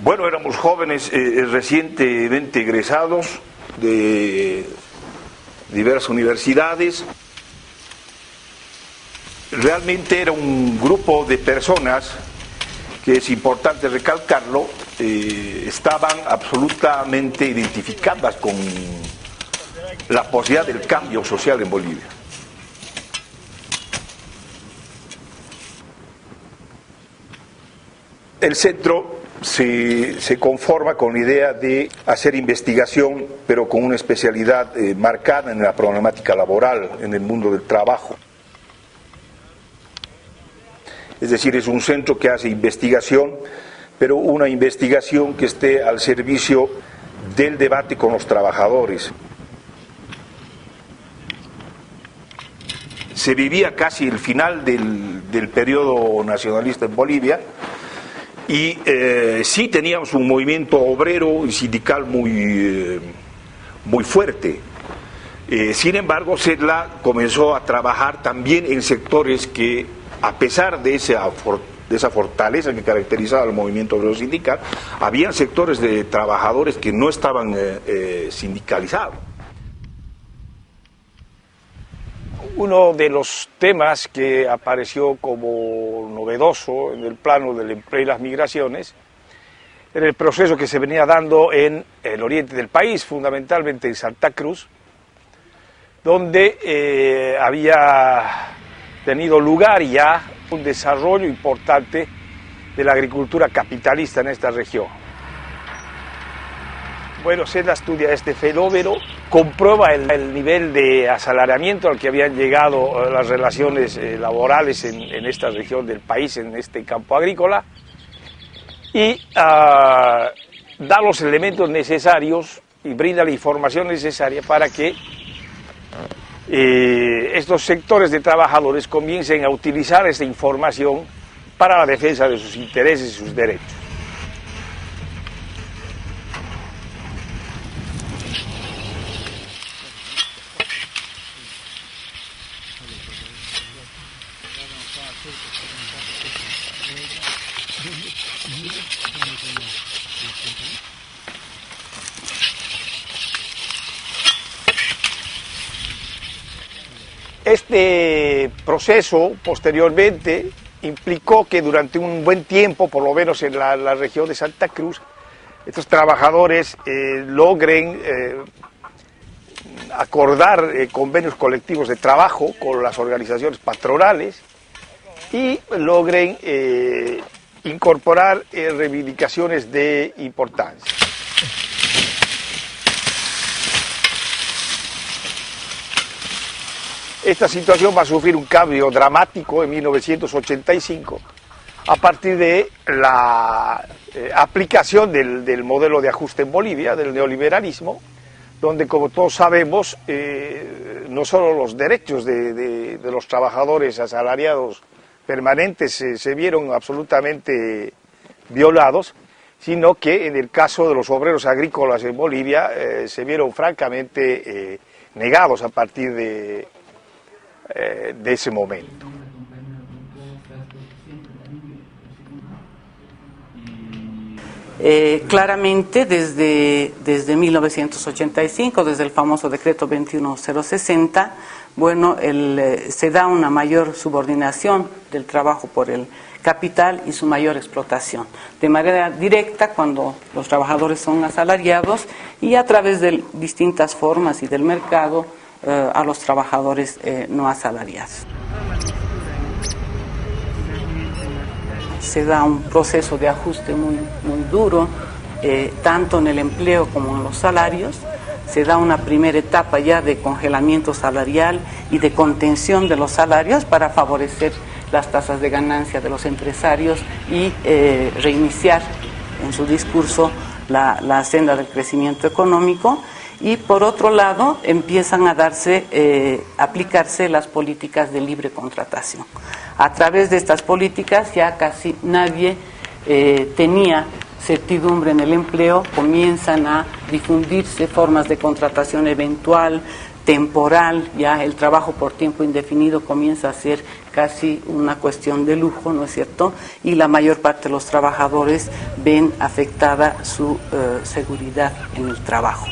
Bueno, éramos jóvenes recientemente egresados de diversas universidades. Realmente era un grupo de personas que, es importante recalcarlo, estaban absolutamente identificadas con la posibilidad del cambio social en Bolivia. El centro se conforma con la idea de hacer investigación, pero con una especialidad marcada en la problemática laboral, en el mundo del trabajo. Es decir, es un centro que hace investigación, pero una investigación que esté al servicio del debate con los trabajadores. Se vivía casi el final del periodo nacionalista en Bolivia, y sí teníamos un movimiento obrero y sindical muy fuerte. Sin embargo, CEDLA comenzó a trabajar también en sectores que, a pesar de esa fortaleza que caracterizaba al movimiento obrero sindical, habían sectores de trabajadores que no estaban sindicalizados. Uno de los temas que apareció como novedoso en el plano del empleo y las migraciones era el proceso que se venía dando en el oriente del país, fundamentalmente en Santa Cruz, donde había tenido lugar ya un desarrollo importante de la agricultura capitalista en esta región. Bueno, CEDLA estudia este fenómeno, comprueba el nivel de asalariamiento al que habían llegado las relaciones laborales en esta región del país, en este campo agrícola, y da los elementos necesarios y brinda la información necesaria para que estos sectores de trabajadores comiencen a utilizar esta información para la defensa de sus intereses y sus derechos. Este proceso posteriormente implicó que durante un buen tiempo, por lo menos en la región de Santa Cruz, estos trabajadores logren acordar convenios colectivos de trabajo con las organizaciones patronales y logren incorporar reivindicaciones de importancia. Esta situación va a sufrir un cambio dramático en 1985 a partir de la aplicación del modelo de ajuste en Bolivia, del neoliberalismo, donde, como todos sabemos, no solo los derechos de los trabajadores asalariados permanentes se vieron absolutamente violados, sino que en el caso de los obreros agrícolas en Bolivia se vieron francamente negados a partir de ese momento. Claramente desde 1985, desde el famoso decreto 21060, bueno, se da una mayor subordinación del trabajo por el capital y su mayor explotación, de manera directa cuando los trabajadores son asalariados y a través de distintas formas y del mercado a los trabajadores no asalariados. Se da un proceso de ajuste muy duro, tanto en el empleo como en los salarios. Se da una primera etapa ya de congelamiento salarial y de contención de los salarios para favorecer las tasas de ganancia de los empresarios y reiniciar en su discurso la senda del crecimiento económico. Y por otro lado empiezan a aplicarse las políticas de libre contratación. A través de estas políticas ya casi nadie tenía certidumbre en el empleo, comienzan a difundirse formas de contratación eventual, temporal, ya el trabajo por tiempo indefinido comienza a ser casi una cuestión de lujo, ¿no es cierto? Y la mayor parte de los trabajadores ven afectada su seguridad en el trabajo.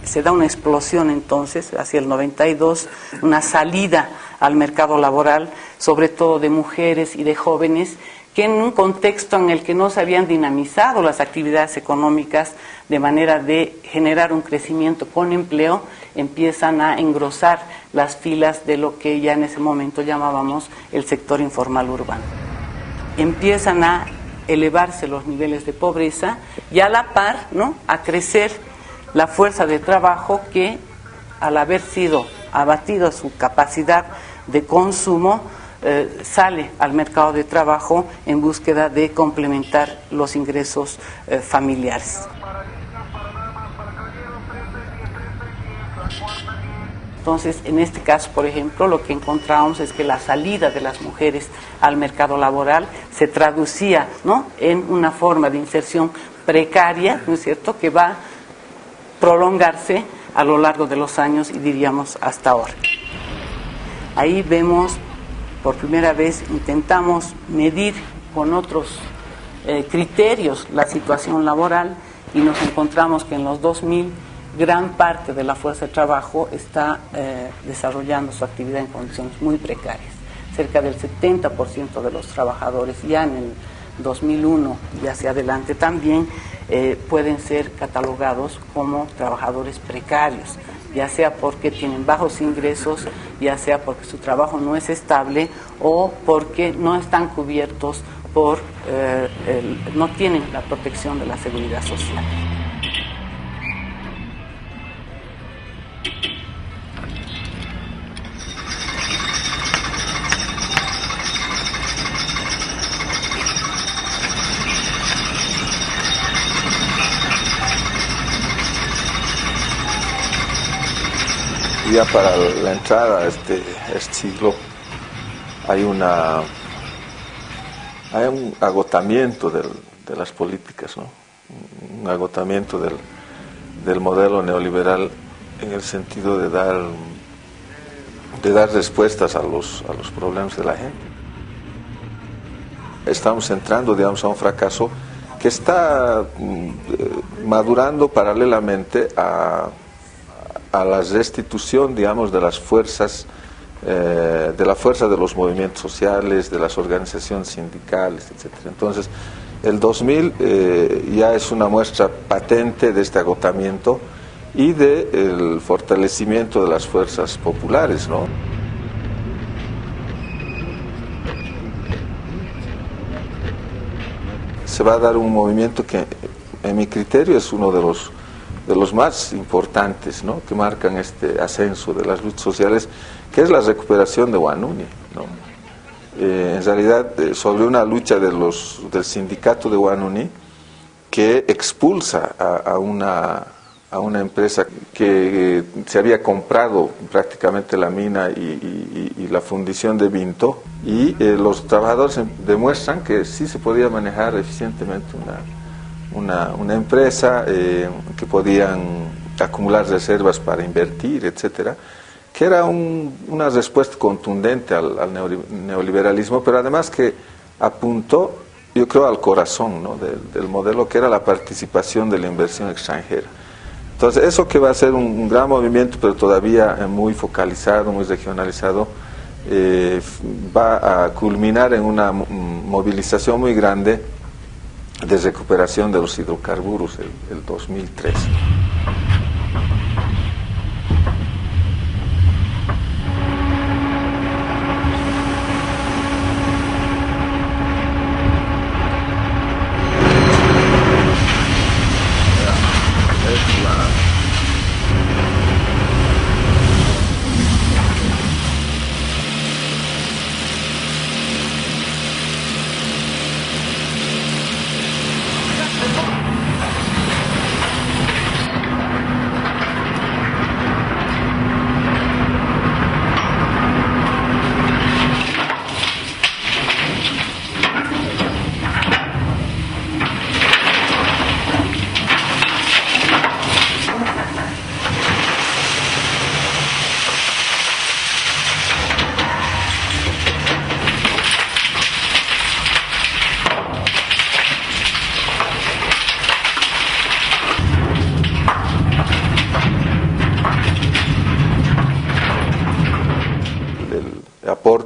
Se da una explosión entonces, hacia el 92, una salida al mercado laboral, sobre todo de mujeres y de jóvenes, que en un contexto en el que no se habían dinamizado las actividades económicas de manera de generar un crecimiento con empleo, empiezan a engrosar las filas de lo que ya en ese momento llamábamos el sector informal urbano. Empiezan a elevarse los niveles de pobreza y a la par, ¿no?, a crecer la fuerza de trabajo que, al haber sido abatido su capacidad de consumo, sale al mercado de trabajo en búsqueda de complementar los ingresos familiares. Entonces, en este caso, por ejemplo, lo que encontramos es que la salida de las mujeres al mercado laboral se traducía, ¿no?, en una forma de inserción precaria, ¿no es cierto?, que va a prolongarse a lo largo de los años y diríamos hasta ahora. Ahí vemos, por primera vez, intentamos medir con otros criterios la situación laboral y nos encontramos que en los 2000 gran parte de la fuerza de trabajo está desarrollando su actividad en condiciones muy precarias. Cerca del 70% de los trabajadores ya en el 2001 y hacia adelante también pueden ser catalogados como trabajadores precarios, ya sea porque tienen bajos ingresos, ya sea porque su trabajo no es estable o porque no están cubiertos por, no tienen la protección de la seguridad social. Ya para la entrada a este siglo hay un agotamiento de las políticas, ¿no? Un agotamiento del modelo neoliberal en el sentido de dar respuestas a los problemas de la gente. Estamos entrando, digamos, a un fracaso que está madurando paralelamente a la restitución, digamos, de las fuerzas, de la fuerza de los movimientos sociales, de las organizaciones sindicales, etc. Entonces, el 2000 ya es una muestra patente de este agotamiento y del fortalecimiento de las fuerzas populares, ¿no? Se va a dar un movimiento que, en mi criterio, es uno de los más importantes, ¿no?, que marcan este ascenso de las luchas sociales, que es la recuperación de Huanuni, ¿no? En realidad, sobre una lucha del sindicato de Huanuni que expulsa a una empresa que se había comprado prácticamente la mina y la fundición de Vinto, y los trabajadores demuestran que sí se podía manejar eficientemente una empresa, que podían acumular reservas para invertir, etcétera, que era una respuesta contundente al neoliberalismo, pero además que apuntó, yo creo, al corazón, ¿no?, del modelo, que era la participación de la inversión extranjera. Entonces, eso que va a ser un gran movimiento, pero todavía muy focalizado, muy regionalizado, va a culminar en una movilización muy grande de recuperación de los hidrocarburos el 2003.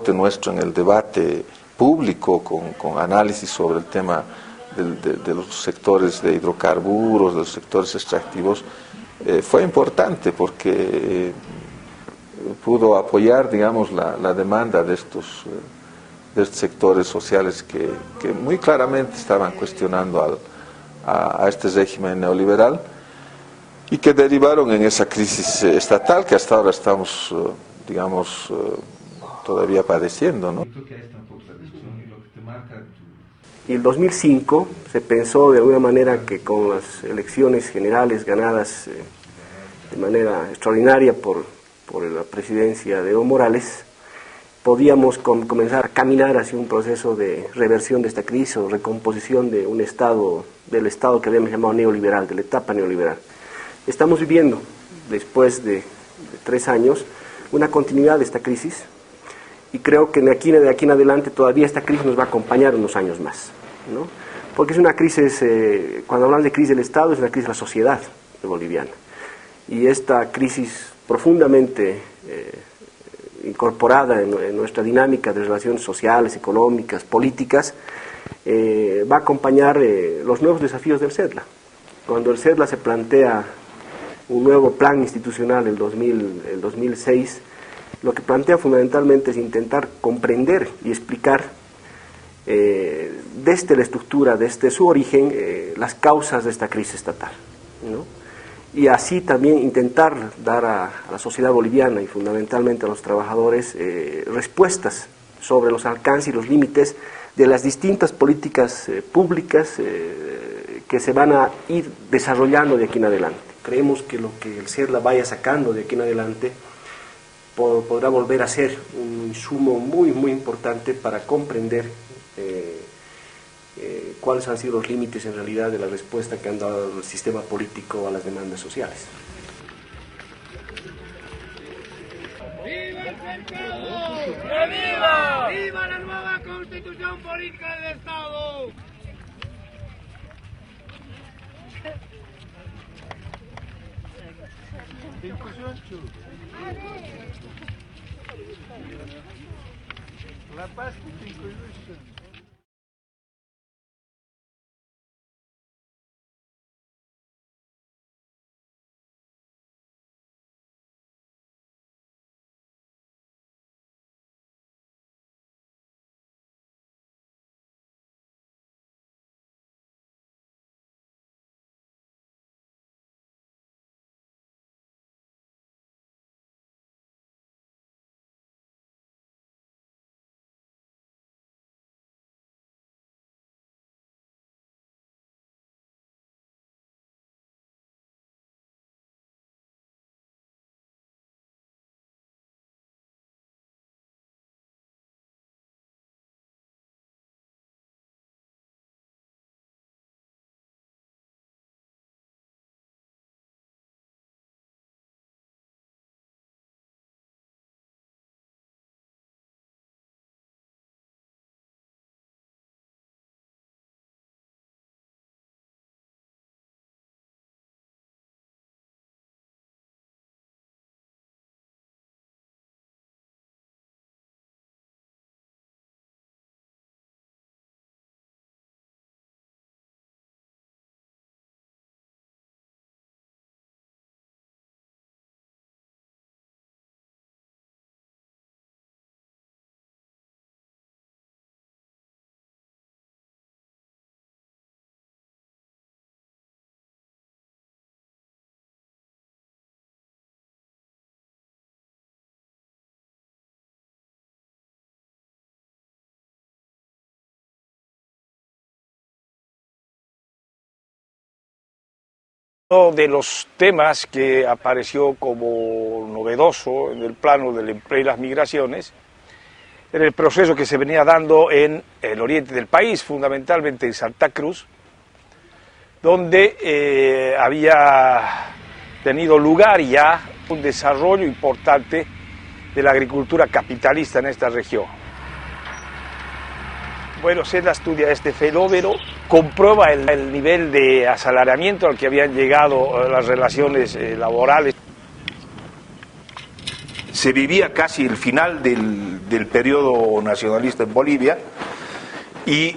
aporte nuestro en el debate público con análisis sobre el tema de los sectores de hidrocarburos, de los sectores extractivos, fue importante porque pudo apoyar, digamos, la demanda de estos sectores sociales que muy claramente estaban cuestionando a este régimen neoliberal y que derivaron en esa crisis estatal que hasta ahora estamos, digamos, todavía padeciendo, ¿no? Y el 2005 se pensó de alguna manera que con las elecciones generales ganadas de manera extraordinaria por la presidencia de Evo Morales, podíamos comenzar a caminar hacia un proceso de reversión de esta crisis o recomposición de un estado, del estado que habíamos llamado neoliberal, de la etapa neoliberal. Estamos viviendo, después de 3 años, una continuidad de esta crisis y creo que de aquí en adelante todavía esta crisis nos va a acompañar unos años más, ¿no? Porque es una crisis, cuando hablamos de crisis del Estado, es una crisis de la sociedad boliviana. Y esta crisis profundamente incorporada en nuestra dinámica de relaciones sociales, económicas, políticas, va a acompañar los nuevos desafíos del CEDLA. Cuando el CEDLA se plantea un nuevo plan institucional el 2006, lo que plantea fundamentalmente es intentar comprender y explicar desde la estructura, desde su origen, las causas de esta crisis estatal, ¿no? Y así también intentar dar a la sociedad boliviana y fundamentalmente a los trabajadores respuestas sobre los alcances y los límites de las distintas políticas públicas que se van a ir desarrollando de aquí en adelante. Creemos que lo que el CEDLA vaya sacando de aquí en adelante podrá volver a ser un insumo muy, muy importante para comprender cuáles han sido los límites en realidad de la respuesta que han dado el sistema político a las demandas sociales. ¡Viva el mercado! ¡Que viva! ¡Viva la nueva Constitución Política del Estado! La paz y Uno de los temas que apareció como novedoso en el plano del empleo y las migraciones era el proceso que se venía dando en el oriente del país, fundamentalmente en Santa Cruz, donde había tenido lugar ya un desarrollo importante de la agricultura capitalista en esta región. Bueno, CEDLA estudia este fenómeno, comprueba el nivel de asalariamiento al que habían llegado las relaciones laborales. Se vivía casi el final del del periodo nacionalista en Bolivia, y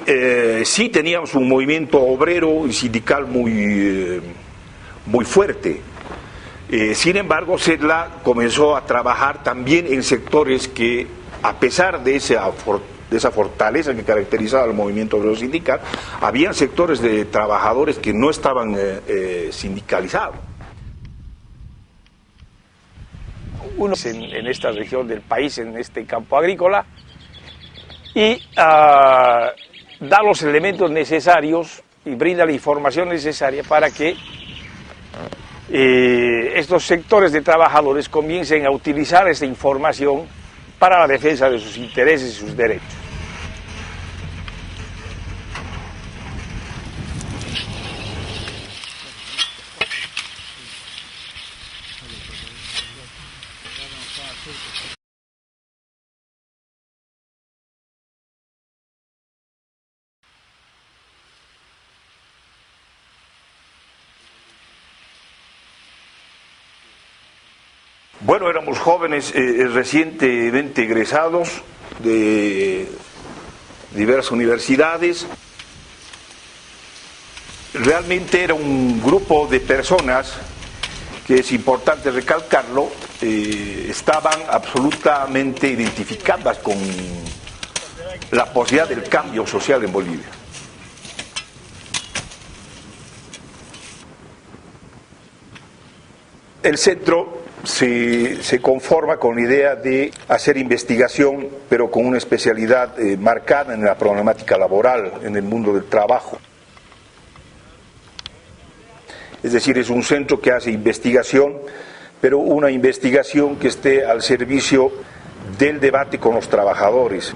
sí teníamos un movimiento obrero y sindical muy fuerte. Sin embargo, CEDLA comenzó a trabajar también en sectores que, a pesar de esa fortaleza que caracterizaba al movimiento obrero sindical, habían sectores de trabajadores que no estaban sindicalizados. Uno en esta región del país, en este campo agrícola, y da los elementos necesarios y brinda la información necesaria para que estos sectores de trabajadores comiencen a utilizar esta información para la defensa de sus intereses y sus derechos. Bueno, éramos jóvenes recientemente egresados de diversas universidades. Realmente era un grupo de personas que, es importante recalcarlo, estaban absolutamente identificadas con la posibilidad del cambio social en Bolivia. El centro se conforma con la idea de hacer investigación, pero con una especialidad marcada en la problemática laboral, en el mundo del trabajo. Es decir, es un centro que hace investigación, pero una investigación que esté al servicio del debate con los trabajadores.